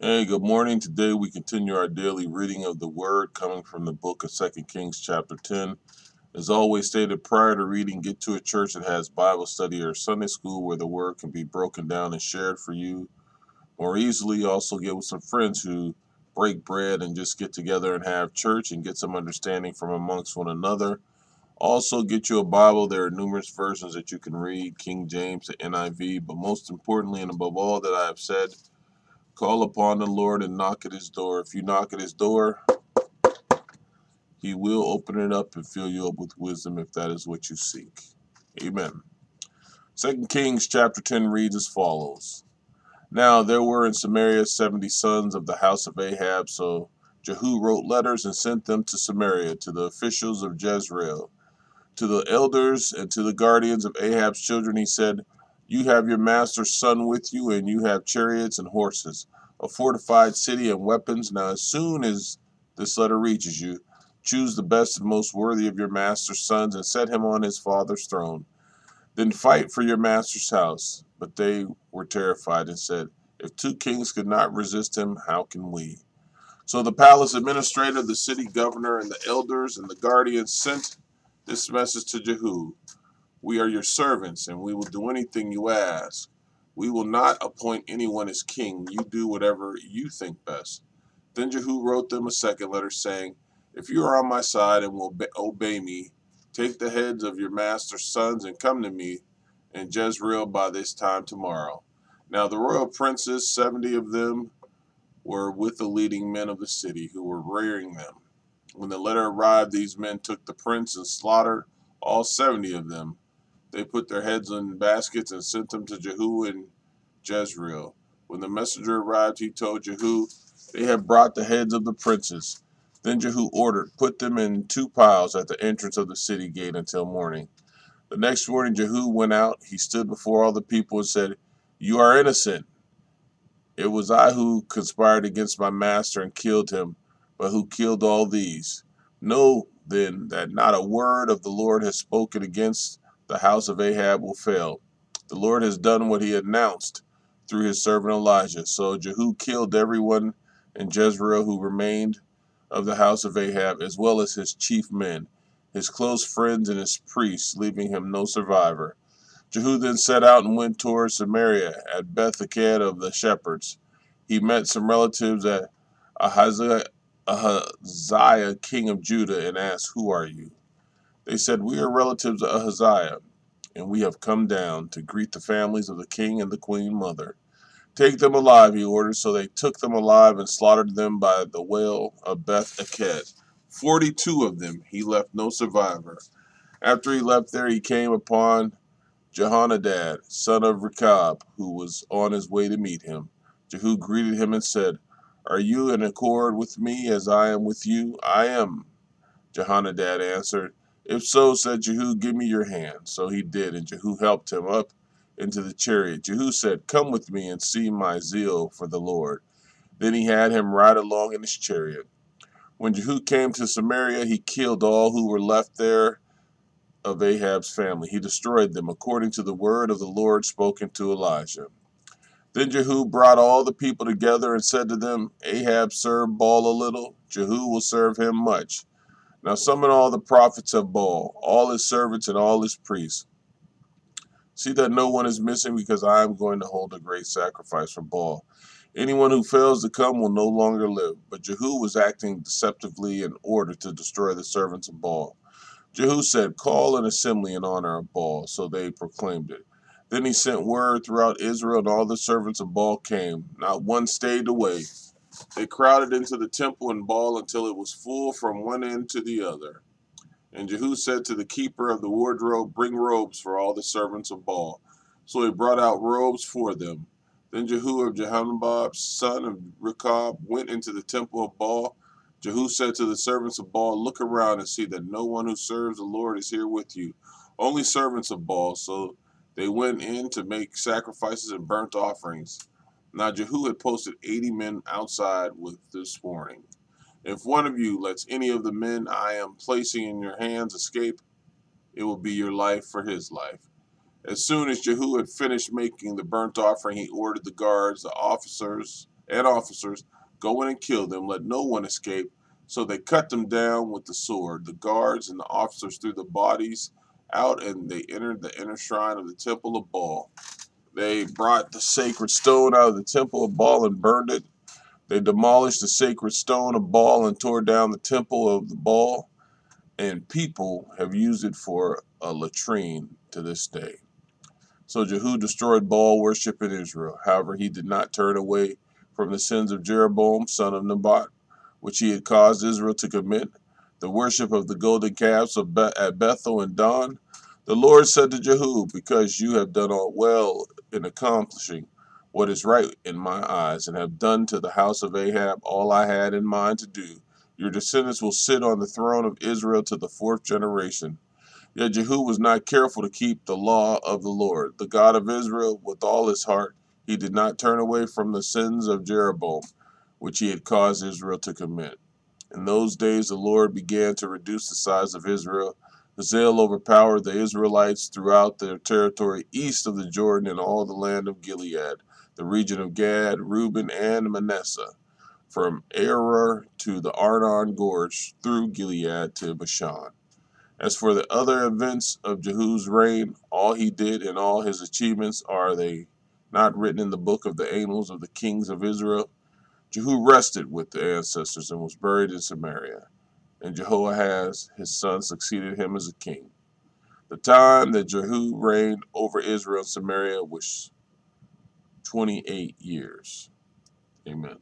Hey, good morning. Today we continue our daily reading of the Word coming from the book of 2 Kings chapter 10. As always stated prior to reading, get to a church that has Bible study or Sunday school where the Word can be broken down and shared for you more easily. Also get with some friends who break bread and just get together and have church and get some understanding from amongst one another. Also get you a Bible. There are numerous versions that you can read, King James to NIV, but most importantly and above all that I have said, call upon the Lord and knock at his door. If you knock at his door, he will open it up and fill you up with wisdom if that is what you seek. Amen. 2 Kings chapter 10 reads as follows. Now there were in Samaria 70 sons of the house of Ahab, so Jehu wrote letters and sent them to Samaria, to the officials of Jezreel, to the elders and to the guardians of Ahab's children. He said, you have your master's son with you, and you have chariots and horses, a fortified city and weapons. Now as soon as this letter reaches you, choose the best and most worthy of your master's sons and set him on his father's throne. Then fight for your master's house. But they were terrified and said, if two kings could not resist him, how can we? So the palace administrator, the city governor, and the elders and the guardians sent this message to Jehu. We are your servants, and we will do anything you ask. We will not appoint anyone as king. You do whatever you think best. Then Jehu wrote them a second letter, saying, if you are on my side and will obey me, take the heads of your master's sons and come to me in Jezreel by this time tomorrow. Now the royal princes, 70 of them, were with the leading men of the city, who were rearing them. When the letter arrived, these men took the prince and slaughtered all 70 of them. They put their heads in baskets and sent them to Jehu in Jezreel. When the messenger arrived, he told Jehu, they had brought the heads of the princes. Then Jehu ordered, put them in 2 piles at the entrance of the city gate until morning. The next morning Jehu went out. He stood before all the people and said, you are innocent. It was I who conspired against my master and killed him, but who killed all these? Know then that not a word of the Lord has spoken against the house of Ahab will fail. The Lord has done what he announced through his servant Elijah. So Jehu killed everyone in Jezreel who remained of the house of Ahab, as well as his chief men, his close friends, and his priests, leaving him no survivor. Jehu then set out and went toward Samaria at Beth-eked of the shepherds. He met some relatives at Ahaziah, king of Judah, and asked, who are you? They said, we are relatives of Ahaziah, and we have come down to greet the families of the king and the queen mother. Take them alive, he ordered. So they took them alive and slaughtered them by the well of Beth-eked. 42 of them. He left no survivor. After he left there, he came upon Jehonadab, son of Rechab, who was on his way to meet him. Jehu greeted him and said, are you in accord with me as I am with you? I am, Jehonadab answered. If so, said Jehu, give me your hand. So he did, and Jehu helped him up into the chariot. Jehu said, come with me and see my zeal for the Lord. Then he had him ride along in his chariot. When Jehu came to Samaria, he killed all who were left there of Ahab's family. He destroyed them according to the word of the Lord spoken to Elijah. Then Jehu brought all the people together and said to them, Ahab served Baal a little, Jehu will serve him much. Now summon all the prophets of Baal, all his servants and all his priests. See that no one is missing, because I am going to hold a great sacrifice for Baal. Anyone who fails to come will no longer live. But Jehu was acting deceptively in order to destroy the servants of Baal. Jehu said, call an assembly in honor of Baal. So they proclaimed it. Then he sent word throughout Israel, and all the servants of Baal came. Not one stayed away. They crowded into the temple in Baal until it was full from one end to the other. And Jehu said to the keeper of the wardrobe, bring robes for all the servants of Baal. So he brought out robes for them. Then Jehu of Jehonadab, son of Rechab, went into the temple of Baal. Jehu said to the servants of Baal, look around and see that no one who serves the Lord is here with you, only servants of Baal. So they went in to make sacrifices and burnt offerings. Now Jehu had posted 80 men outside with this warning. If one of you lets any of the men I am placing in your hands escape, it will be your life for his life. As soon as Jehu had finished making the burnt offering, he ordered the guards, the officers, and officers, go in and kill them. Let no one escape. So they cut them down with the sword. The guards and the officers threw the bodies out, and they entered the inner shrine of the temple of Baal. They brought the sacred stone out of the temple of Baal and burned it. They demolished the sacred stone of Baal and tore down the temple of the Baal, and people have used it for a latrine to this day. So Jehu destroyed Baal worship in Israel. However, he did not turn away from the sins of Jeroboam, son of Nebat, which he had caused Israel to commit, the worship of the golden calves at Bethel and Dan. The Lord said to Jehu, because you have done all well in accomplishing what is right in my eyes, and have done to the house of Ahab all I had in mind to do, your descendants will sit on the throne of Israel to the fourth generation. Yet Jehu was not careful to keep the law of the Lord, the God of Israel, with all his heart. He did not turn away from the sins of Jeroboam, which he had caused Israel to commit. In those days the Lord began to reduce the size of Israel. Hazael overpowered the Israelites throughout their territory east of the Jordan and all the land of Gilead, the region of Gad, Reuben, and Manasseh, from Aroer to the Arnon Gorge, through Gilead to Bashan. As for the other events of Jehu's reign, all he did and all his achievements, are they not written in the book of the annals of the kings of Israel? Jehu rested with the ancestors and was buried in Samaria. And Jehoahaz, his son, succeeded him as a king. The time that Jehu reigned over Israel and Samaria was 28 years. Amen.